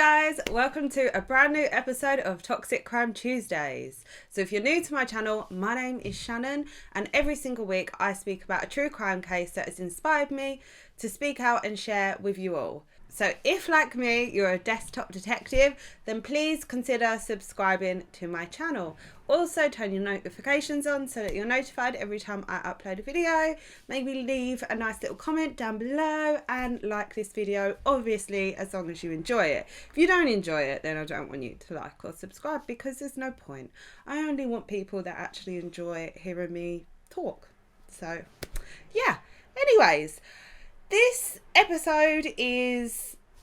guys, welcome to a brand new episode of Toxic Crime Tuesdays. So if you're new to my channel, my name is Shannon, and every single week I speak about a true crime case that has inspired me to speak out and share with you all. So if, like me, you're a desktop detective, then please consider subscribing to my channel. Also, turn your notifications on so that you're notified every time I upload a video. Maybe leave a nice little comment down below and like this video, obviously, as long as you enjoy it. If you don't enjoy it, then I don't want you to like or subscribe because there's no point. I only want people that actually enjoy hearing me talk. So, yeah. Anyways, this episode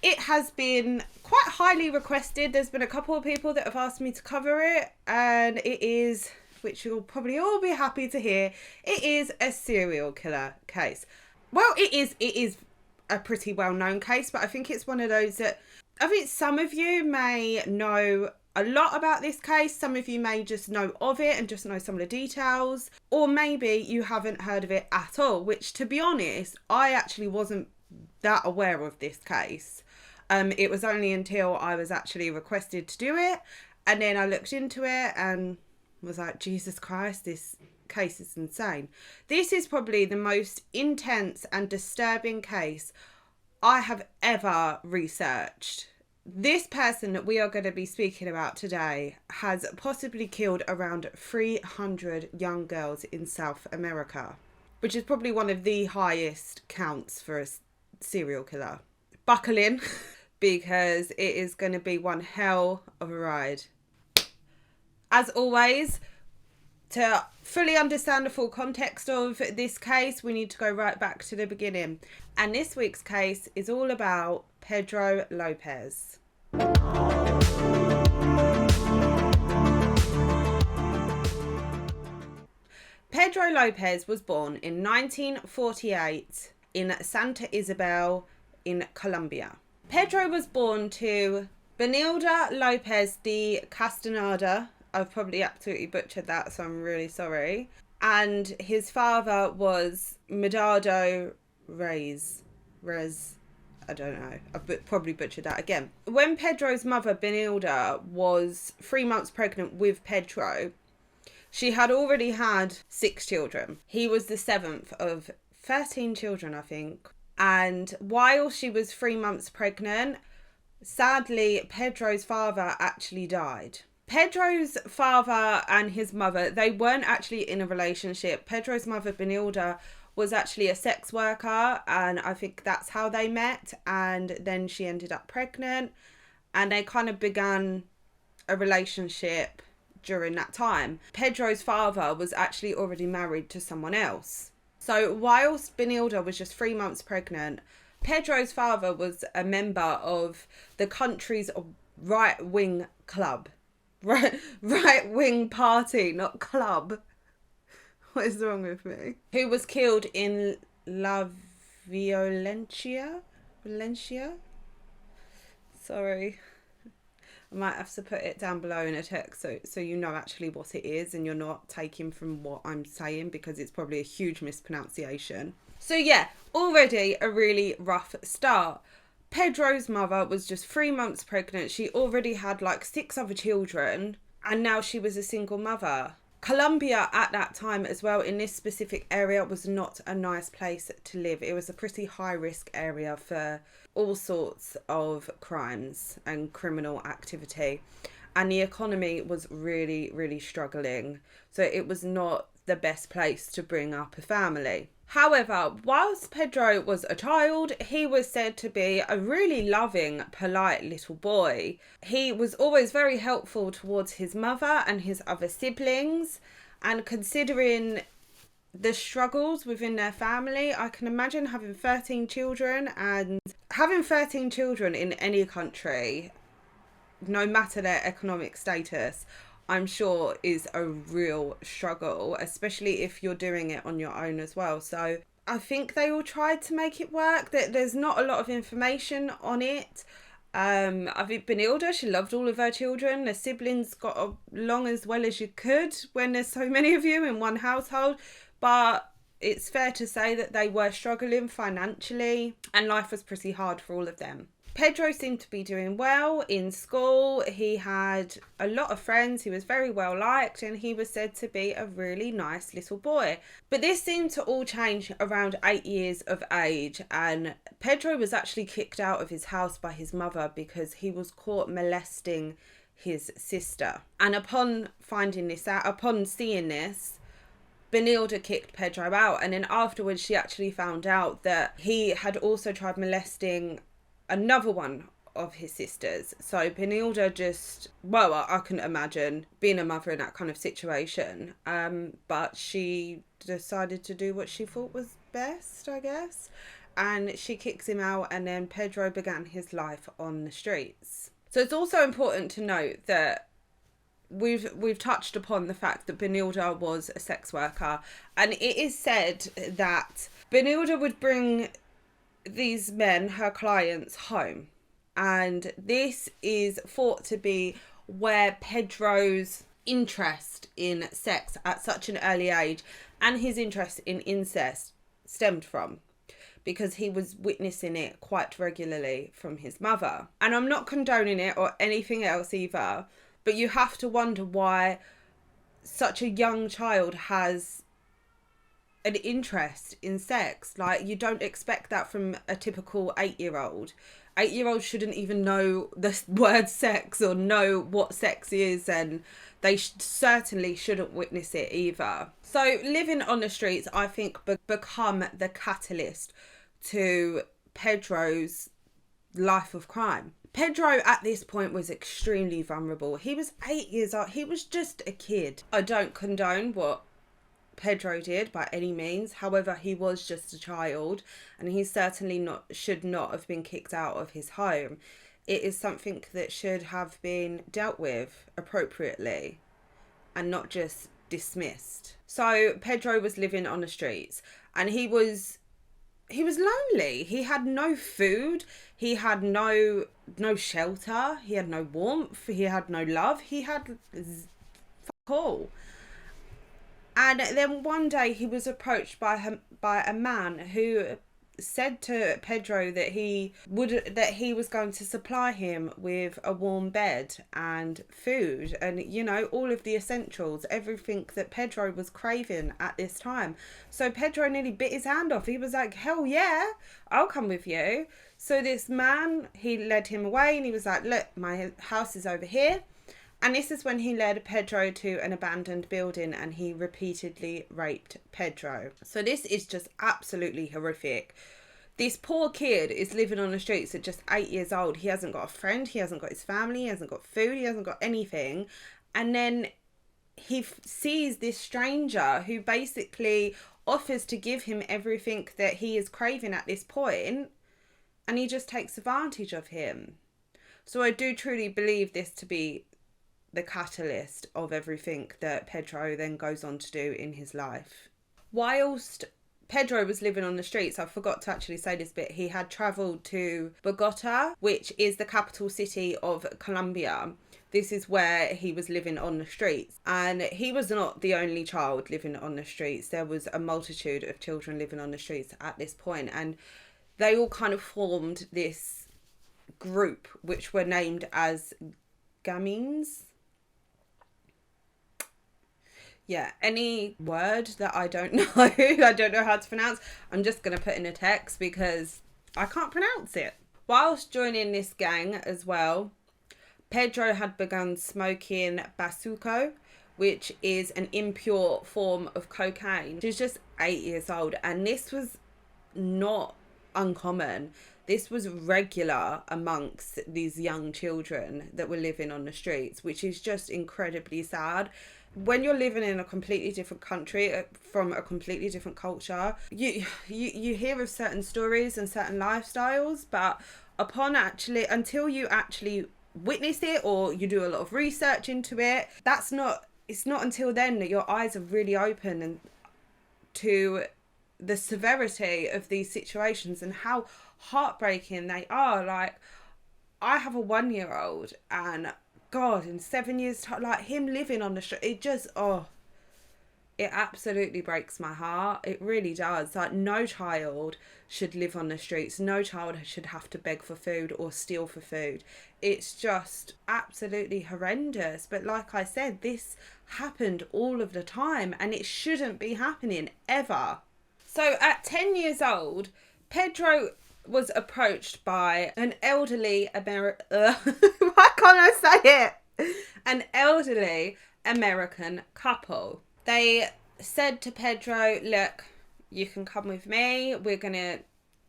it has been quite highly requested. There's been a couple of people that have asked me to cover it, and it is, which you'll probably all be happy to hear, it is a serial killer case. Well, it is a pretty well-known case, but I think it's one of those that I think some of you may know a lot about this case. Some of you may just know of it and just know some of the details, or maybe you haven't heard of it at all, which, to be honest, I actually wasn't that aware of this case. It was only until I was actually requested to do it, and then I looked into it and was like, Jesus Christ, this case is insane. This is probably the most intense and disturbing case I have ever researched. This person that we are going to be speaking about today has possibly killed around 300 young girls in South America, which is probably one of the highest counts for a serial killer. Buckle in, because it is going to be one hell of a ride. As always, to fully understand the full context of this case, we need to go right back to the beginning. And this week's case is all about Pedro Lopez. Pedro Lopez was born in 1948 in Santa Isabel in Colombia. Pedro was born to Benilda Lopez de Castaneda. I've probably absolutely butchered that, so I'm really sorry. And his father was Medardo Reyes. I don't know. I've probably butchered that again. When Pedro's mother, Benilda, was 3 months pregnant with Pedro, she had already had 6 children. He was the 7th of 13 children, I think. And while she was 3 months pregnant, sadly, Pedro's father actually died. Pedro's father and his mother, they weren't actually in a relationship. Pedro's mother, Benilda, was actually a sex worker, and I think that's how they met. And then she ended up pregnant, and they kind of began a relationship during that time. Pedro's father was actually already married to someone else. So whilst Benilda was just 3 months pregnant, Pedro's father was a member of the country's right-wing club. Right-wing party, not club. What is wrong with me? Who was killed in La Valencia? Sorry. I might have to put it down below in a text so you know actually what it is and you're not taking from what I'm saying, because it's probably a huge mispronunciation. So yeah, already a really rough start. Pedro's mother was just 3 months pregnant. She already had like 6 other children, and now she was a single mother. Colombia at that time as well, in this specific area, was not a nice place to live. It was a pretty high risk area for all sorts of crimes and criminal activity, and the economy was really, really struggling, so it was not the best place to bring up a family. However, whilst Pedro was a child, he was said to be a really loving, polite little boy. He was always very helpful towards his mother and his other siblings, and considering the struggles within their family, I can imagine having 13 children, and having 13 children in any country, no matter their economic status, I'm sure is a real struggle, especially if you're doing it on your own as well. So I think they all tried to make it work. There's not a lot of information on it. I think Benilda, she loved all of her children. The siblings got along as well as you could when there's so many of you in one household. But it's fair to say that they were struggling financially and life was pretty hard for all of them. Pedro seemed to be doing well in school. He had a lot of friends. He was very well liked, and he was said to be a really nice little boy. But this seemed to all change around 8 years of age, and Pedro was actually kicked out of his house by his mother because he was caught molesting his sister. And upon finding this out, upon seeing this, Benilde kicked Pedro out, and then afterwards she actually found out that he had also tried molesting another one of his sisters. So Benilde just, well, I couldn't imagine being a mother in that kind of situation. But she decided to do what she thought was best, I guess. And she kicks him out, and then Pedro began his life on the streets. So it's also important to note that we've touched upon the fact that Benilde was a sex worker, and it is said that Benilde would bring these men, her clients, home, and this is thought to be where Pedro's interest in sex at such an early age and his interest in incest stemmed from, because he was witnessing it quite regularly from his mother. And I'm not condoning it or anything else either, but you have to wonder why such a young child has an interest in sex. Like, you don't expect that from a typical 8-year-old. 8-year-olds shouldn't even know the word sex or know what sex is, and they certainly shouldn't witness it either. So living on the streets, I think, become the catalyst to Pedro's life of crime. Pedro at this point was extremely vulnerable. He was 8 years old. He was just a kid. I don't condone what Pedro did by any means. However, he was just a child, and he certainly should not have been kicked out of his home. It is something that should have been dealt with appropriately and not just dismissed. So Pedro was living on the streets, and he was lonely. He had no food. He had no shelter. He had no warmth. He had no love. He had fuck all. And then one day he was approached by a man who said to Pedro that he was going to supply him with a warm bed and food and, you know, all of the essentials, everything that Pedro was craving at this time. So Pedro nearly bit his hand off. He was like, hell yeah, I'll come with you. So this man, he led him away, and he was like, look, my house is over here. And this is when he led Pedro to an abandoned building, and he repeatedly raped Pedro. So this is just absolutely horrific. This poor kid is living on the streets at just 8 years old. He hasn't got a friend. He hasn't got his family. He hasn't got food. He hasn't got anything. And then he sees this stranger who basically offers to give him everything that he is craving at this point, and he just takes advantage of him. So I do truly believe this to be the catalyst of everything that Pedro then goes on to do in his life. Whilst Pedro was living on the streets, I forgot to actually say this bit, he had travelled to Bogota, which is the capital city of Colombia. This is where he was living on the streets. And he was not the only child living on the streets. There was a multitude of children living on the streets at this point, and they all kind of formed this group which were named as gamins. Yeah, any word that I don't know, I don't know how to pronounce, I'm just going to put in a text because I can't pronounce it. Whilst joining this gang as well, Pedro had begun smoking bazuco, which is an impure form of cocaine. She was just 8 years old, and this was not uncommon. This was regular amongst these young children that were living on the streets, which is just incredibly sad. When you're living in a completely different country from a completely different culture, you hear of certain stories and certain lifestyles, but until you actually witness it or you do a lot of research into it, it's not until then that your eyes are really open and to the severity of these situations and how heartbreaking they are. Like, I have a 1-year-old, and God, in 7 years time, like him living on the street, it just, It absolutely breaks my heart. It really does. Like, no child should live on the streets. No child should have to beg for food or steal for food. It's just absolutely horrendous. But like I said, this happened all of the time, and it shouldn't be happening ever. So at 10 years old, Pedro was approached by an elderly why can't I say it? An elderly American couple. They said to Pedro, look, you can come with me. We're going to,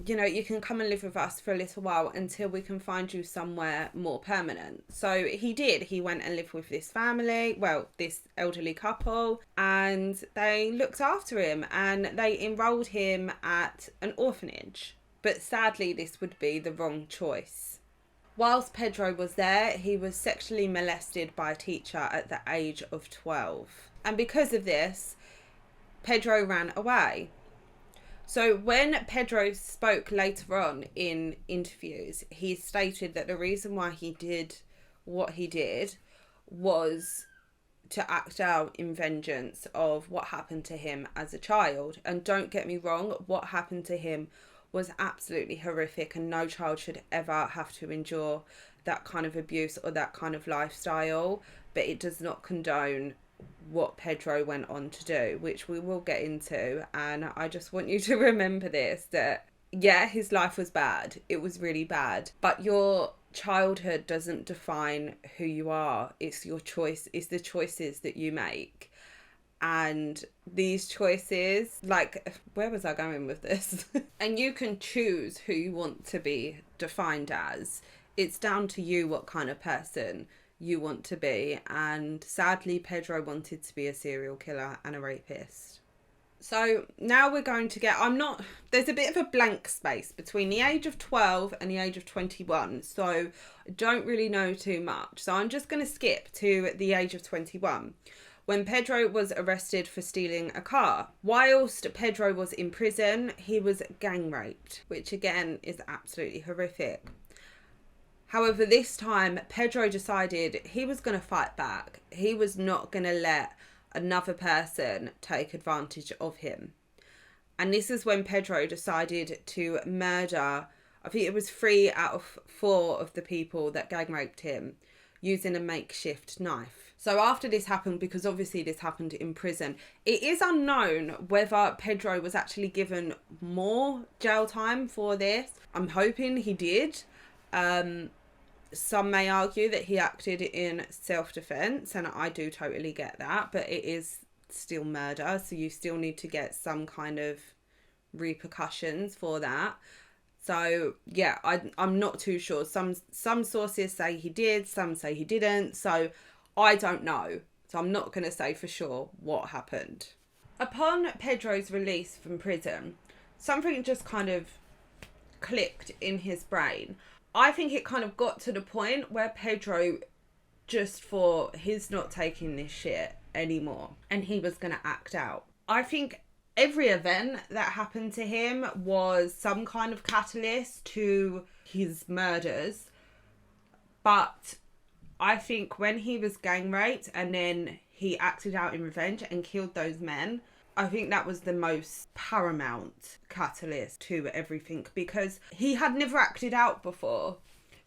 you can come and live with us for a little while until we can find you somewhere more permanent. So he did. He went and lived with this family, well, this elderly couple, and they looked after him and they enrolled him at an orphanage. But sadly, this would be the wrong choice. Whilst Pedro was there, he was sexually molested by a teacher at the age of 12. And because of this, Pedro ran away. So when Pedro spoke later on in interviews, he stated that the reason why he did what he did was to act out in vengeance of what happened to him as a child. And don't get me wrong, what happened to him was absolutely horrific, and no child should ever have to endure that kind of abuse or that kind of lifestyle. But it does not condone what Pedro went on to do, which we will get into. And I just want you to remember this, that yeah, his life was bad. It was really bad. But your childhood doesn't define who you are. It's your choice. It's the choices that you make. And these choices, like, where was I going with this? And you can choose who you want to be defined as. It's down to you what kind of person you want to be. And sadly, Pedro wanted to be a serial killer and a rapist. So now we're going to get, there's a bit of a blank space between the age of 12 and the age of 21. So I don't really know too much. So I'm just going to skip to the age of 21. When Pedro was arrested for stealing a car. Whilst Pedro was in prison, he was gang raped, which again is absolutely horrific. However, this time, Pedro decided he was going to fight back. He was not going to let another person take advantage of him. And this is when Pedro decided to murder, I think it was 3 out of 4 of the people that gang raped him, using a makeshift knife. So after this happened, because obviously this happened in prison, it is unknown whether Pedro was actually given more jail time for this. I'm hoping he did. Some may argue that he acted in self-defense, and I do totally get that, but it is still murder, so you still need to get some kind of repercussions for that. So yeah, I'm not too sure. Some sources say he did, some say he didn't, so I don't know. So I'm not going to say for sure what happened. Upon Pedro's release from prison, something just kind of clicked in his brain. I think it kind of got to the point where Pedro just thought he's not taking this shit anymore and he was going to act out. I think every event that happened to him was some kind of catalyst to his murders. But I think when he was gang raped and then he acted out in revenge and killed those men, I think that was the most paramount catalyst to everything, because he had never acted out before.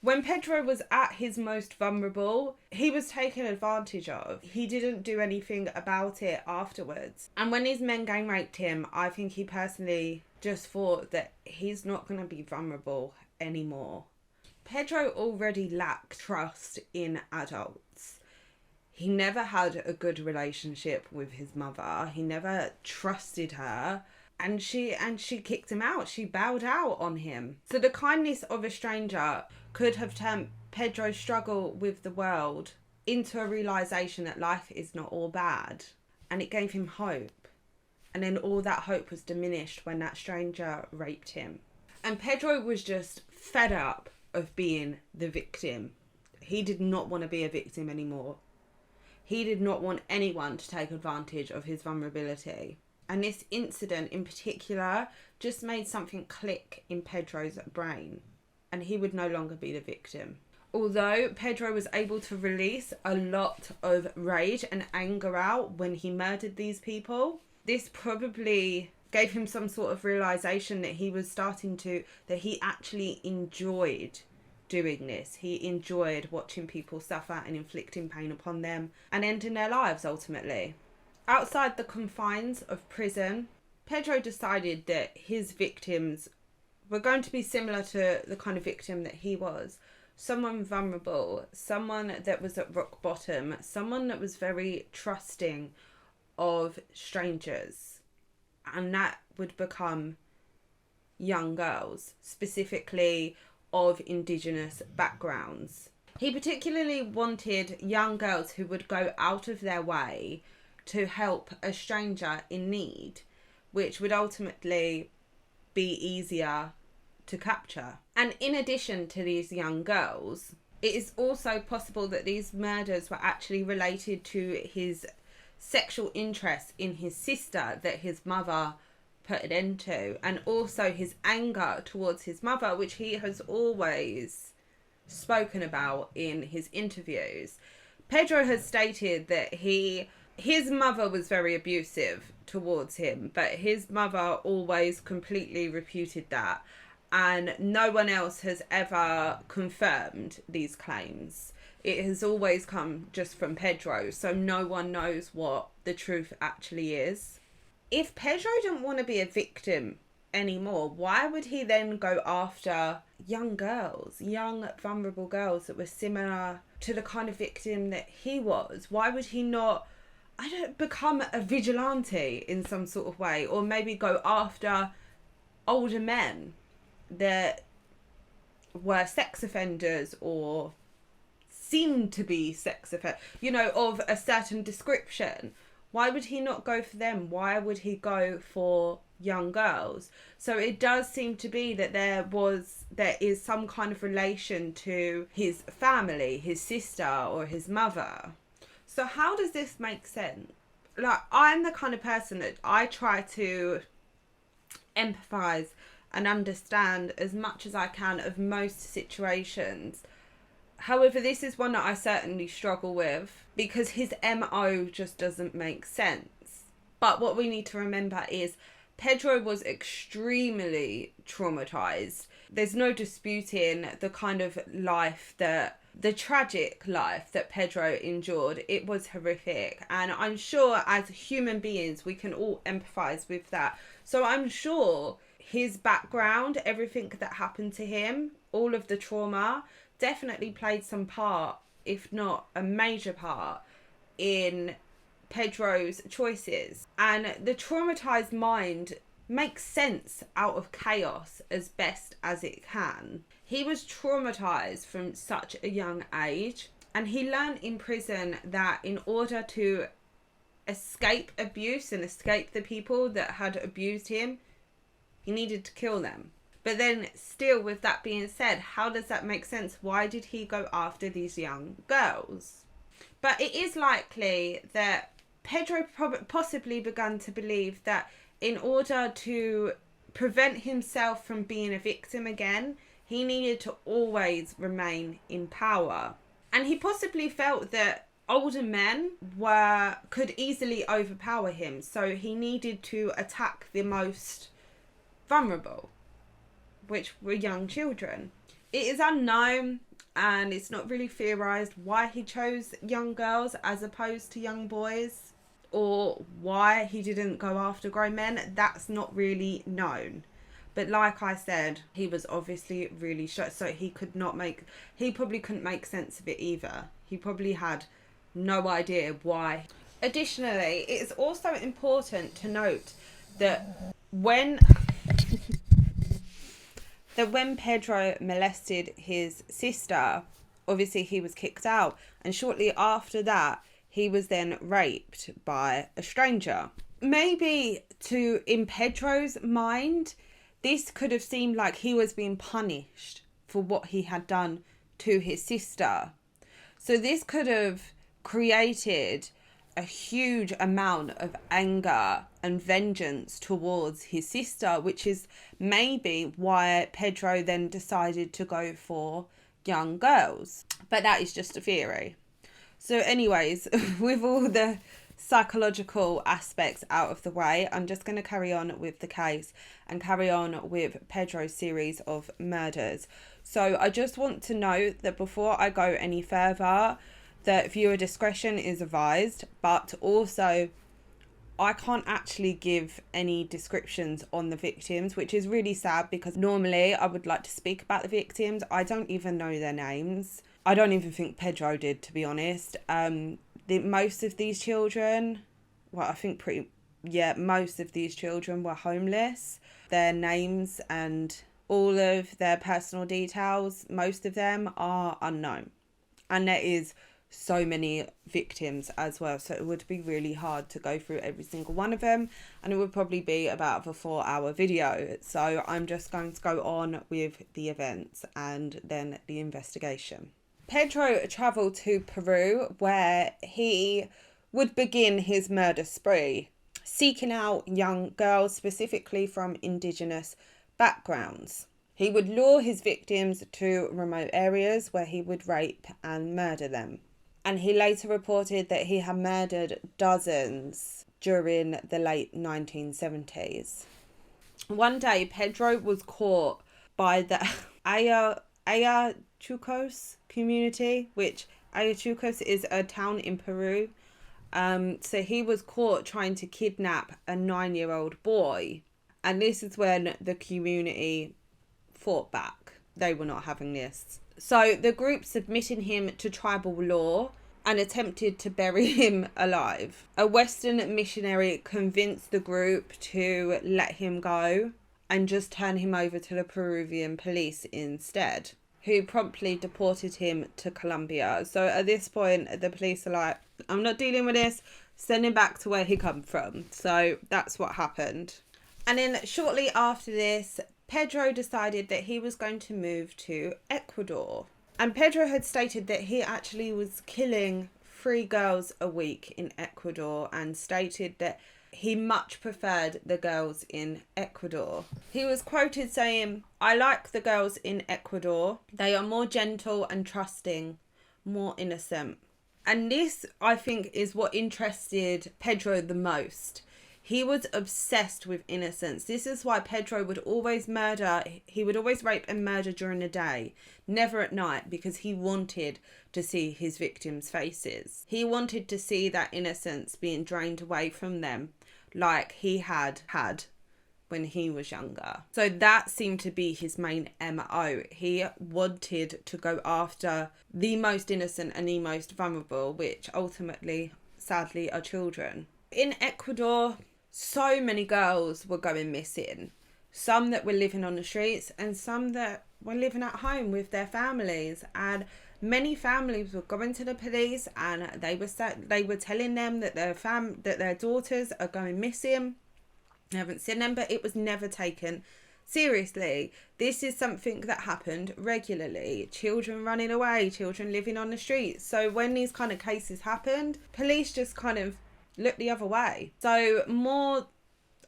When Pedro was at his most vulnerable, he was taken advantage of. He didn't do anything about it afterwards. And when these men gang raped him, I think he personally just thought that he's not going to be vulnerable anymore. Pedro already lacked trust in adults. He never had a good relationship with his mother. He never trusted her. And she kicked him out. She bowed out on him. So the kindness of a stranger could have turned Pedro's struggle with the world into a realisation that life is not all bad. And it gave him hope. And then all that hope was diminished when that stranger raped him. And Pedro was just fed up of being the victim. He did not want to be a victim anymore. He did not want anyone to take advantage of his vulnerability. And this incident in particular just made something click in Pedro's brain. And he would no longer be the victim. Although Pedro was able to release a lot of rage and anger out when he murdered these people, this probably gave him some sort of realization that that he actually enjoyed doing this. He enjoyed watching people suffer and inflicting pain upon them and ending their lives ultimately. Outside the confines of prison, Pedro decided that his victims were going to be similar to the kind of victim that he was. Someone vulnerable, someone that was at rock bottom, someone that was very trusting of strangers. And that would become young girls, specifically of Indigenous backgrounds. He particularly wanted young girls who would go out of their way to help a stranger in need, which would ultimately be easier to capture. And in addition to these young girls, it is also possible that these murders were actually related to his sexual interest in his sister that his mother put an end to, and also his anger towards his mother, which he has always spoken about in his interviews. Pedro has stated that his mother was very abusive towards him, but his mother always completely refuted that, and no one else has ever confirmed these claims. It has always come just from Pedro, so no one knows what the truth actually is. If Pedro didn't want to be a victim anymore, why would he then go after young girls, young vulnerable girls that were similar to the kind of victim that he was? Why would he not, become a vigilante in some sort of way, or maybe go after older men that were sex offenders or seemed to be sex offenders, of a certain description? Why would he not go for them? Why would he go for young girls? So it does seem to be that there is some kind of relation to his family, his sister or his mother. So how does this make sense? Like, I'm the kind of person that I try to empathize and understand as much as I can of most situations. However, this is one that I certainly struggle with because his MO just doesn't make sense. But what we need to remember is Pedro was extremely traumatized. There's no disputing the kind of the tragic life that Pedro endured. It was horrific. And I'm sure as human beings, we can all empathize with that. So I'm sure his background, everything that happened to him, all of the trauma, definitely played some part, if not a major part, in Pedro's choices. And the traumatized mind makes sense out of chaos as best as it can. He was traumatized from such a young age, and he learned in prison that in order to escape abuse and escape the people that had abused him, he needed to kill them. But then still, with that being said, how does that make sense? Why did he go after these young girls? But it is likely that Pedro possibly began to believe that in order to prevent himself from being a victim again, he needed to always remain in power. And he possibly felt that older men could easily overpower him, so he needed to attack the most vulnerable, which were young children. It is unknown, and it's not really theorized why he chose young girls as opposed to young boys, or why he didn't go after grown men. That's not really known. But like I said, he was obviously really shocked, so he probably couldn't make sense of it either. He probably had no idea why. Additionally, it is also important to note that when Pedro molested his sister, obviously he was kicked out, and shortly after that he was then raped by a stranger. Maybe in Pedro's mind, this could have seemed like he was being punished for what he had done to his sister. So this could have created a huge amount of anger and vengeance towards his sister, which is maybe why Pedro then decided to go for young girls. But that is just a theory. So anyways, with all the psychological aspects out of the way, I'm just going to carry on with the case and carry on with Pedro's series of murders. So I just want to note that before I go any further, that viewer discretion is advised, but also I can't actually give any descriptions on the victims, which is really sad because normally I would like to speak about the victims. I don't even know their names. I don't even think Pedro did, to be honest. Most of these children, most of these children were homeless. Their names and all of their personal details, most of them are unknown. And there is so many victims as well, so it would be really hard to go through every single one of them, and it would probably be about a 4-hour video. So I'm just going to go on with the events and then the investigation. Pedro travelled to Peru, where he would begin his murder spree, seeking out young girls specifically from indigenous backgrounds. He would lure his victims to remote areas where he would rape and murder them. And he later reported that he had murdered dozens during the late 1970s. One day, Pedro was caught by the Ayachucos community, which Ayachucos is a town in Peru. So he was caught trying to kidnap a 9-year-old boy. And this is when the community fought back. They were not having this. So the group submitted him to tribal law and attempted to bury him alive. A Western missionary convinced the group to let him go and just turn him over to the Peruvian police instead, who promptly deported him to Colombia. So at this point, the police are like, I'm not dealing with this, send him back to where he come from. So that's what happened. And then shortly after this, Pedro decided that he was going to move to Ecuador. And Pedro had stated that he actually was killing 3 girls a week in Ecuador, and stated that he much preferred the girls in Ecuador. He was quoted saying, "I like the girls in Ecuador. They are more gentle and trusting, more innocent." And this, I think, is what interested Pedro the most. He was obsessed with innocence. This is why Pedro would always murder. He would always rape and murder during the day, never at night, because he wanted to see his victims' faces. He wanted to see that innocence being drained away from them, like he had when he was younger. So that seemed to be his main MO. He wanted to go after the most innocent and the most vulnerable, which ultimately, sadly, are children. In Ecuador, so many girls were going missing. Some that were living on the streets and some that were living at home with their families. And many families were going to the police and they were telling them that their daughters are going missing. They haven't seen them, but it was never taken seriously. This is something that happened regularly. Children running away, children living on the streets. So when these kind of cases happened, police just kind of look the other way. So more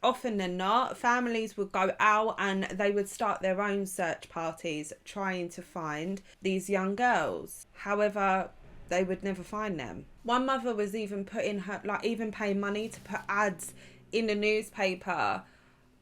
often than not, families would go out and they would start their own search parties trying to find these young girls. However, they would never find them. One mother was even paying money to put ads in the newspaper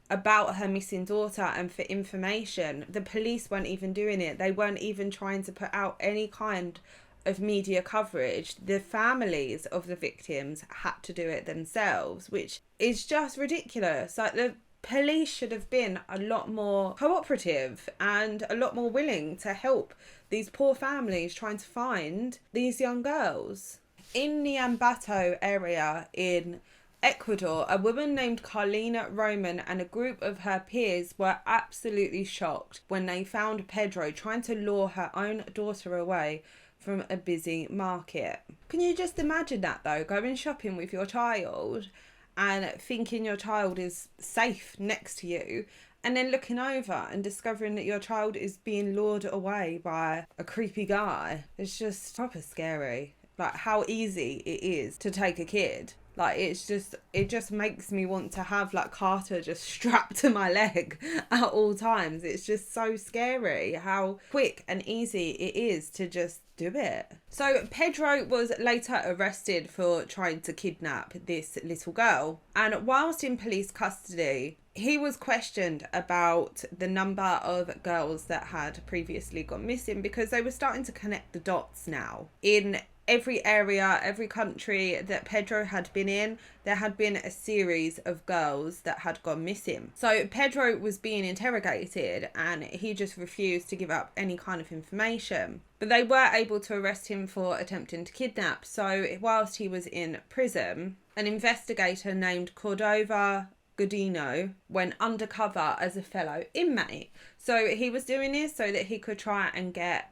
about her missing daughter and for information. The police weren't even doing it. They weren't even trying to put out any kind of media coverage. The families of the victims had to do it themselves, which is just ridiculous. Like, the police should have been a lot more cooperative and a lot more willing to help these poor families trying to find these young girls. In the Ambato area in Ecuador, a woman named Carlina Roman and a group of her peers were absolutely shocked when they found Pedro trying to lure her own daughter away from a busy market. Can you just imagine that though? Going shopping with your child and thinking your child is safe next to you, and then looking over and discovering that your child is being lured away by a creepy guy. It's just proper scary. Like, how easy it is to take a kid. Like, it just makes me want to have like Carter just strapped to my leg at all times. It's just so scary how quick and easy it is to just do it. So Pedro was later arrested for trying to kidnap this little girl, and whilst in police custody, he was questioned about the number of girls that had previously gone missing, because they were starting to connect the dots now. In every area, every country that Pedro had been in, there had been a series of girls that had gone missing. So Pedro was being interrogated and he just refused to give up any kind of information. But they were able to arrest him for attempting to kidnap. So whilst he was in prison, an investigator named Cordova Godino went undercover as a fellow inmate. So he was doing this so that he could try and gain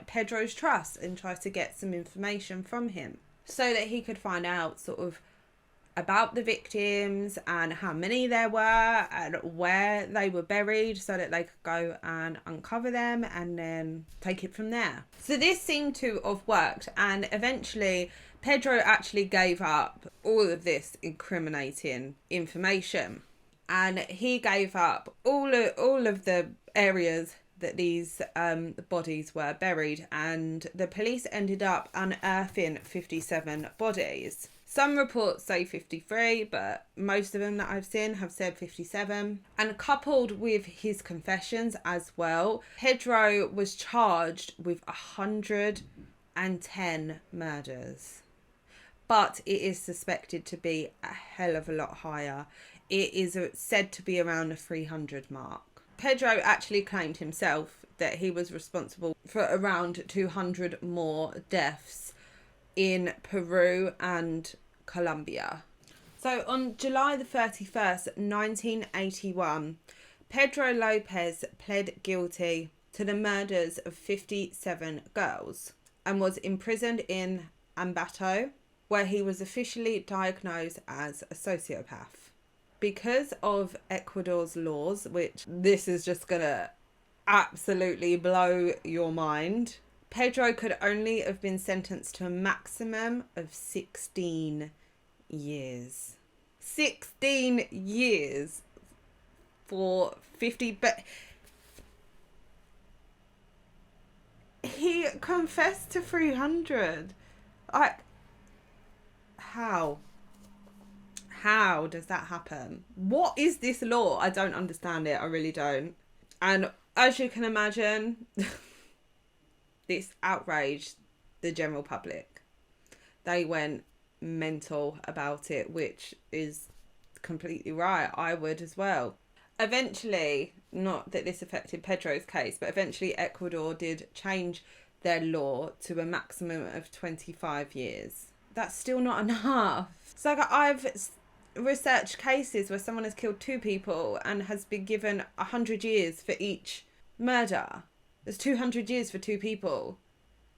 Pedro's trust and try to get some information from him, so that he could find out sort of about the victims and how many there were and where they were buried, so that they could go and uncover them and then take it from there. So this seemed to have worked, and eventually Pedro actually gave up all of this incriminating information, and he gave up all of the areas that these bodies were buried, and the police ended up unearthing 57 bodies. Some reports say 53, but most of them that I've seen have said 57. And coupled with his confessions as well, Pedro was charged with 110 murders. But it is suspected to be a hell of a lot higher. It is said to be around the 300 mark. Pedro actually claimed himself that he was responsible for around 200 more deaths in Peru and Colombia. So on July the 31st, 1981, Pedro Lopez pled guilty to the murders of 57 girls and was imprisoned in Ambato, where he was officially diagnosed as a sociopath. Because of Ecuador's laws, which this is just gonna absolutely blow your mind, Pedro could only have been sentenced to a maximum of 16 years. 16 years for 50, but he confessed to 300. How does that happen? What is this law? I don't understand it. I really don't. And as you can imagine, this outraged the general public. They went mental about it, which is completely right. I would as well. Eventually, not that this affected Pedro's case, but eventually Ecuador did change their law to a maximum of 25 years. That's still not enough. So I've researched cases where someone has killed 2 people and has been given 100 years for each murder. There's 200 years for 2 people.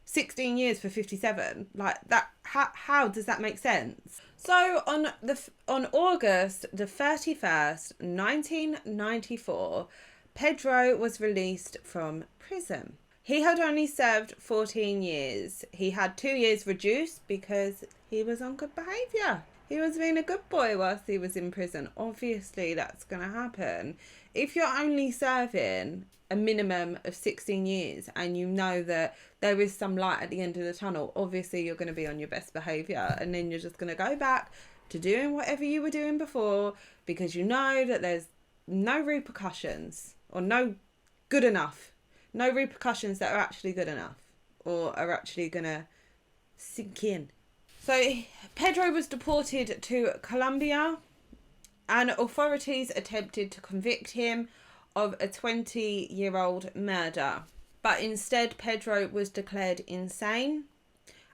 16 years for 57. Like that, how does that make sense? So on August the 31st, 1994, Pedro was released from prison. He had only served 14 years. He had 2 years reduced because he was on good behaviour. He was being a good boy whilst he was in prison. Obviously, that's going to happen. If you're only serving a minimum of 16 years and you know that there is some light at the end of the tunnel, obviously you're going to be on your best behaviour, and then you're just going to go back to doing whatever you were doing before, because you know that there's no repercussions, or no repercussions that are actually good enough or are actually going to sink in. So Pedro was deported to Colombia, and authorities attempted to convict him of a 20-year-old murder. But instead, Pedro was declared insane,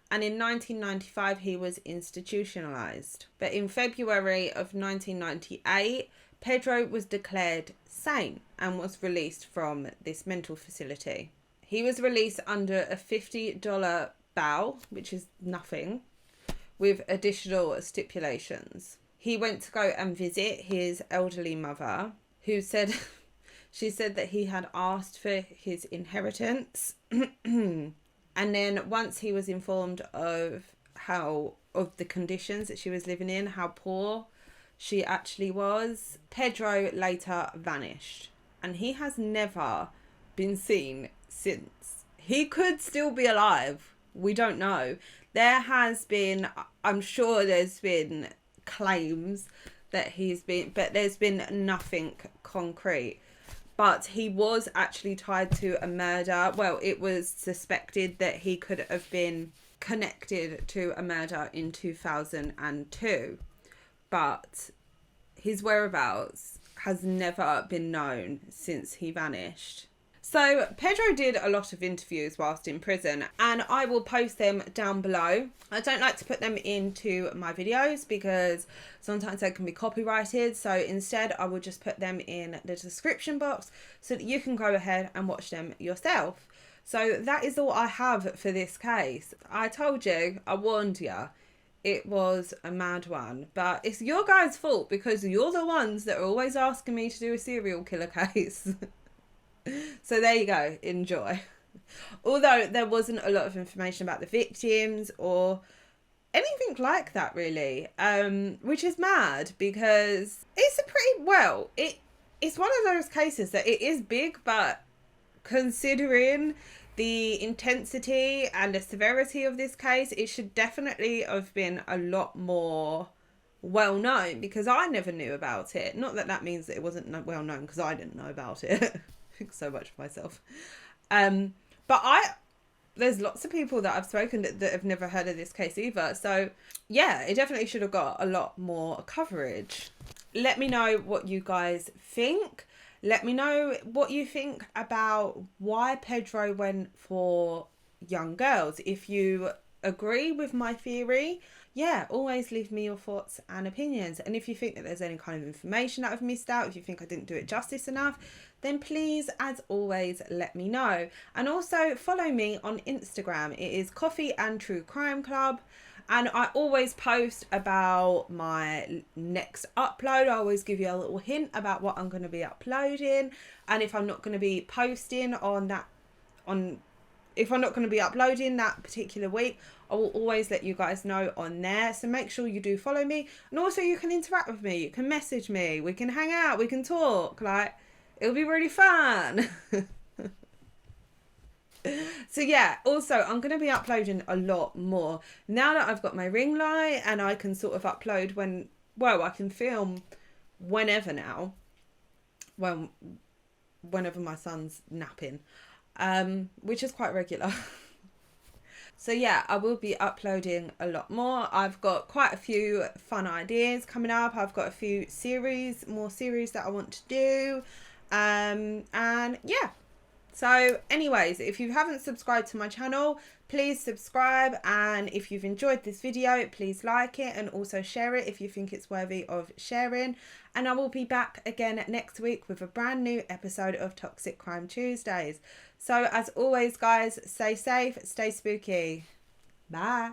and in 1995 he was institutionalized. But in February of 1998, Pedro was declared sane and was released from this mental facility. He was released under a $50 bail, which is nothing, with additional stipulations. He went to go and visit his elderly mother, who said she said that he had asked for his inheritance. And then once he was informed of how of the conditions that she was living in, how poor she actually was. Pedro later vanished, and he has never been seen since. He could still be alive. We don't know. There has been, I'm sure there's been claims that he's been, but there's been nothing concrete. But he was actually tied to a murder. Well, it was suspected that he could have been connected to a murder in 2002. But his whereabouts has never been known since he vanished. So Pedro did a lot of interviews whilst in prison, and I will post them down below. I don't like to put them into my videos because sometimes they can be copyrighted. So instead I will just put them in the description box so that you can go ahead and watch them yourself. So that is all I have for this case. I told you, I warned you, it was a mad one, but it's your guys' fault because you're the ones that are always asking me to do a serial killer case. So there you go, enjoy. Although there wasn't a lot of information about the victims or anything like that really, which is mad because it's a pretty, it's one of those cases that it is big, but considering the intensity and the severity of this case, it should definitely have been a lot more well known because I never knew about it. Not that that means that it wasn't well known because I didn't know about it. So much for myself. But there's lots of people that I've spoken that have never heard of this case either. So yeah, it definitely should have got a lot more coverage. Let me know what you guys think. Let me know what you think about why Pedro went for young girls. If you agree with my theory, yeah, always leave me your thoughts and opinions. And if you think that there's any kind of information that I've missed out, if you think I didn't do it justice enough, then please, as always, let me know. And also follow me on Instagram. It is Coffee and True Crime Club. And I always post about my next upload. I always give you a little hint about what I'm going to be uploading. And if I'm not going to be posting if I'm not going to be uploading that particular week, I will always let you guys know on there. So make sure you do follow me. And also you can interact with me. You can message me. We can hang out. We can talk. Like, it'll be really fun. So yeah, also I'm going to be uploading a lot more. Now that I've got my ring light and I can sort of upload I can film whenever now. Whenever my son's napping. Which is quite regular. So yeah, I will be uploading a lot more. I've got quite a few fun ideas coming up. I've got a few more series that I want to do. And yeah. So anyways, if you haven't subscribed to my channel, please subscribe. And if you've enjoyed this video, please like it and also share it if you think it's worthy of sharing. And I will be back again next week with a brand new episode of Toxic Crime Tuesdays. So as always, guys, stay safe, stay spooky. Bye.